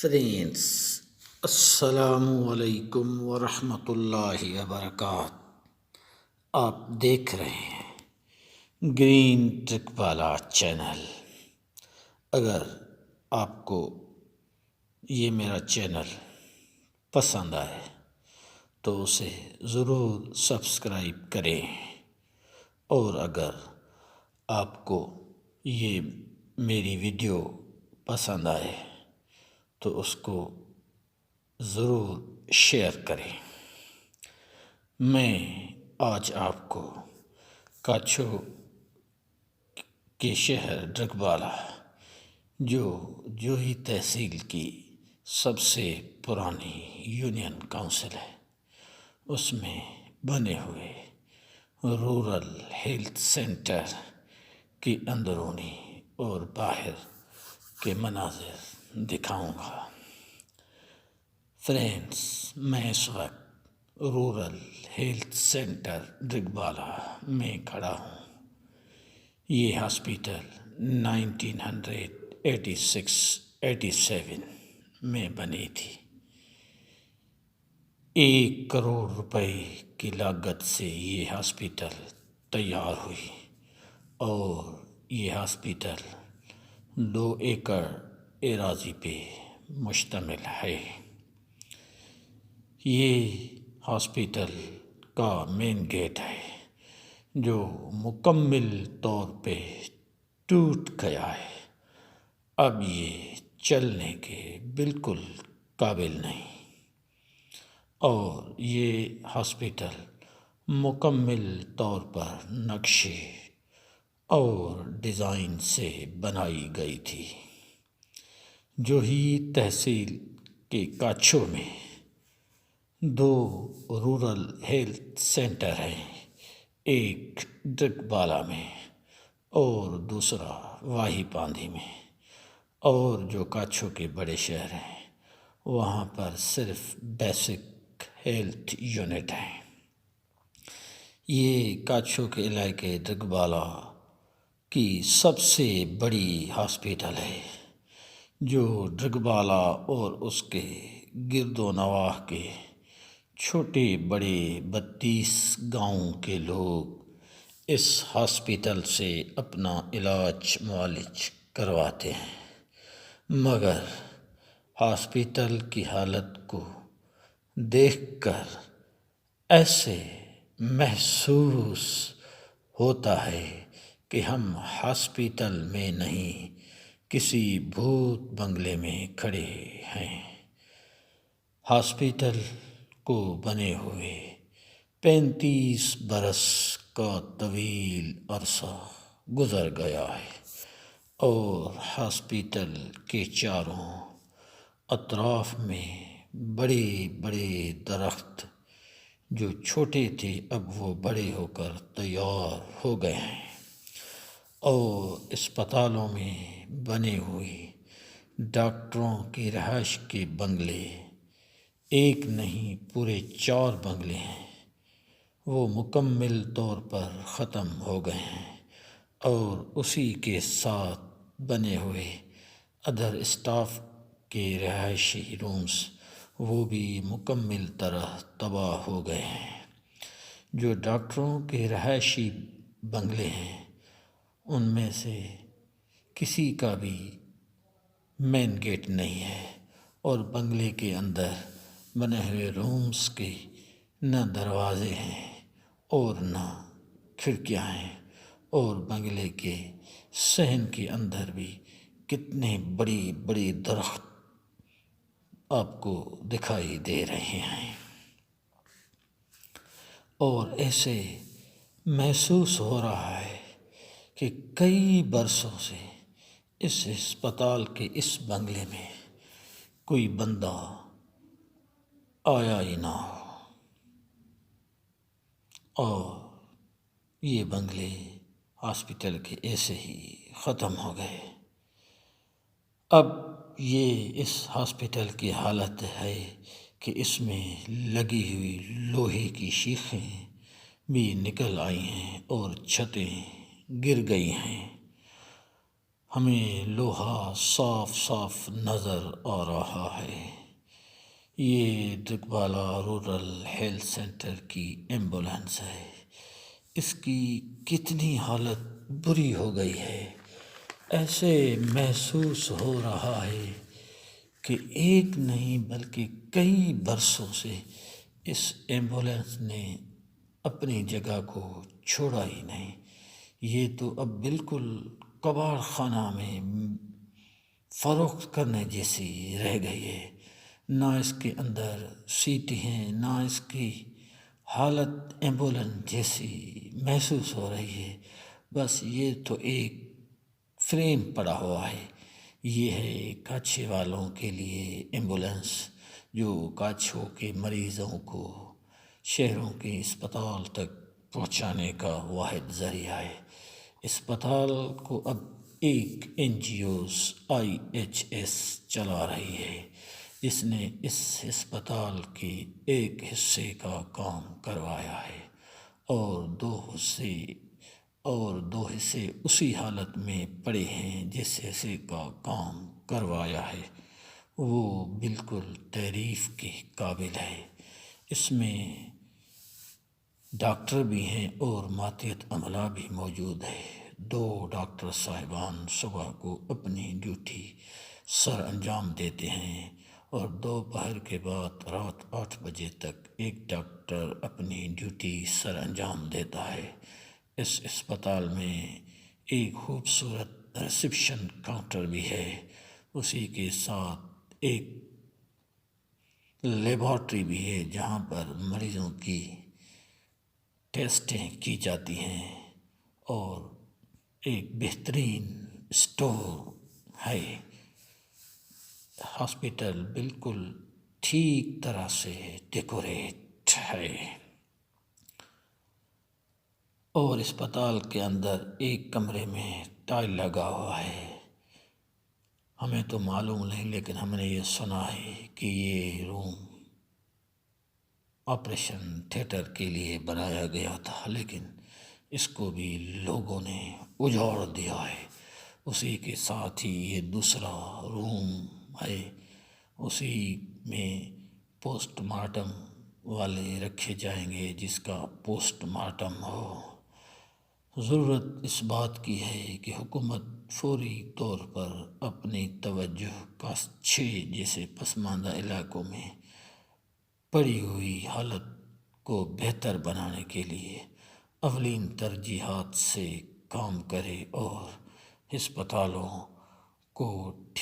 Friends, السلام علیکم ورحمۃ اللہ وبرکاتہ۔ آپ دیکھ رہے ہیں گرین ٹرک والا چینل۔ اگر آپ کو یہ میرا چینل پسند آئے تو اسے ضرور سبسکرائب کریں، اور اگر آپ کو یہ میری ویڈیو پسند آئے تو اس کو ضرور شیئر کریں۔ میں آج آپ کو کاچھو کے شہر ڈرگبالہ، جو ہی تحصیل کی سب سے پرانی یونین کونسل ہے، اس میں بنے ہوئے رورل ہیلتھ سینٹر کی اندرونی اور باہر کے مناظر دکھاؤں گا۔ فرینڈس، میں اس وقت رورل ہیلتھ سینٹر ڈرگبالہ میں کھڑا ہوں۔ یہ ہاسپیٹل 1986-87 میں بنی تھی۔ 1 کروڑ روپے کی لاگت سے یہ ہاسپیٹل تیار ہوئی، اور یہ ہاسپیٹل 2 ایکڑ اراضی پہ مشتمل ہے۔ یہ ہاسپیٹل کا مین گیٹ ہے جو مکمل طور پہ ٹوٹ گیا ہے۔ اب یہ چلنے کے بالکل قابل نہیں، اور یہ ہاسپیٹل مکمل طور پر نقشے اور ڈیزائن سے بنائی گئی تھی۔ جو ہی تحصیل کے کاچھو میں 2 رورل ہیلتھ سینٹر ہیں، ایک ڈرگبالہ میں اور دوسرا واہی پاندھی میں، اور جو کاچھو کے بڑے شہر ہیں وہاں پر صرف بیسک ہیلتھ یونٹ ہیں۔ یہ کاچھو کے علاقے ڈرگبالہ کی سب سے بڑی ہاسپیٹل ہے، جو ڈرگبالہ اور اس کے گرد و نواح کے چھوٹے بڑے 32 گاؤں کے لوگ اس ہاسپیٹل سے اپنا علاج معالج کرواتے ہیں۔ مگر ہاسپیٹل کی حالت کو دیکھ کر ایسے محسوس ہوتا ہے کہ ہم ہاسپیٹل میں نہیں، کسی بھوت بنگلے میں کھڑے ہیں۔ ہاسپیٹل کو بنے ہوئے 35 برس کا طویل عرصہ گزر گیا ہے، اور ہاسپیٹل کے چاروں اطراف میں بڑے بڑے درخت جو چھوٹے تھے اب وہ بڑے ہو کر تیار ہو گئے ہیں، اور اسپتالوں میں بنے ہوئے ڈاکٹروں کی رہائش کے بنگلے، ایک نہیں پورے 4 بنگلے ہیں، وہ مکمل طور پر ختم ہو گئے ہیں، اور اسی کے ساتھ بنے ہوئے ادر اسٹاف کے رہائشی رومز وہ بھی مکمل طرح تباہ ہو گئے ہیں۔ جو ڈاکٹروں کے رہائشی بنگلے ہیں ان میں سے کسی کا بھی مین گیٹ نہیں ہے، اور بنگلے کے اندر بنے ہوئے رومز کے نہ دروازے ہیں اور نہ کھڑکیاں ہیں، اور بنگلے کے صحن کے اندر بھی کتنے بڑی بڑی درخت آپ کو دکھائی دے رہے ہیں، اور ایسے محسوس ہو رہا ہے کہ کئی برسوں سے اس ہسپتال کے اس بنگلے میں کوئی بندہ آیا ہی نہ ہو، اور یہ بنگلے ہاسپیٹل کے ایسے ہی ختم ہو گئے۔ اب یہ اس ہاسپیٹل کی حالت ہے کہ اس میں لگی ہوئی لوہے کی شیخیں بھی نکل آئی ہیں اور چھتیں گر گئی ہیں۔ ہمیں لوہا صاف صاف نظر آ رہا ہے۔ یہ دکبالا رورل ہیلتھ سینٹر کی ایمبولینس ہے۔ اس کی کتنی حالت بری ہو گئی ہے۔ ایسے محسوس ہو رہا ہے کہ ایک نہیں بلکہ کئی برسوں سے اس ایمبولینس نے اپنی جگہ کو چھوڑا ہی نہیں۔ یہ تو اب بالکل کباڑ خانہ میں فروخت کرنے جیسی رہ گئی ہے۔ نہ اس کے اندر سیٹیں ہیں، نہ اس کی حالت ایمبولینس جیسی محسوس ہو رہی ہے۔ بس یہ تو ایک فریم پڑا ہوا ہے۔ یہ ہے کاچھے والوں کے لیے ایمبولینس، جو کاچھوں کے مریضوں کو شہروں کے اسپتال تک پہنچانے کا واحد ذریعہ ہے۔ اسپتال کو اب ایک NGOs IHS چلا رہی ہے، جس نے اس اسپتال کے ایک حصے کا کام کروایا ہے اور دو حصے اسی حالت میں پڑے ہیں۔ جس حصے کا کام کروایا ہے وہ بالکل تعریف کے قابل ہے۔ اس میں ڈاکٹر بھی ہیں اور ماتحت عملہ بھی موجود ہے۔ 2 ڈاکٹر صاحبان صبح کو اپنی ڈیوٹی سر انجام دیتے ہیں اور دوپہر کے بعد رات 8 بجے تک ایک ڈاکٹر اپنی ڈیوٹی سر انجام دیتا ہے۔ اس اسپتال میں ایک خوبصورت ریسیپشن کاؤنٹر بھی ہے۔ اسی کے ساتھ ایک لیبارٹری بھی ہے جہاں پر مریضوں کی ٹیسٹیں کی جاتی ہیں، اور ایک بہترین اسٹور ہے۔ ہاسپٹل بالکل ٹھیک طرح سے ڈیکوریٹ ہے، اور اسپتال کے اندر ایک کمرے میں ٹائل لگا ہوا ہے۔ ہمیں تو معلوم نہیں، لیکن ہم نے یہ سنا ہے کہ یہ روم آپریشن تھیٹر کے لیے بنایا گیا تھا، لیکن اس کو بھی لوگوں نے اجاڑ دیا ہے۔ اسی کے ساتھ ہی یہ دوسرا روم ہے، اسی میں پوسٹ مارٹم والے رکھے جائیں گے، جس کا پوسٹ مارٹم ہو۔ ضرورت اس بات کی ہے کہ حکومت فوری طور پر اپنی توجہ کاچھے جیسے پسماندہ علاقوں میں پڑی ہوئی حالت کو بہتر بنانے کے لیے اولین ترجیحات سے کام کرے اور ہسپتالوں کو ٹھیک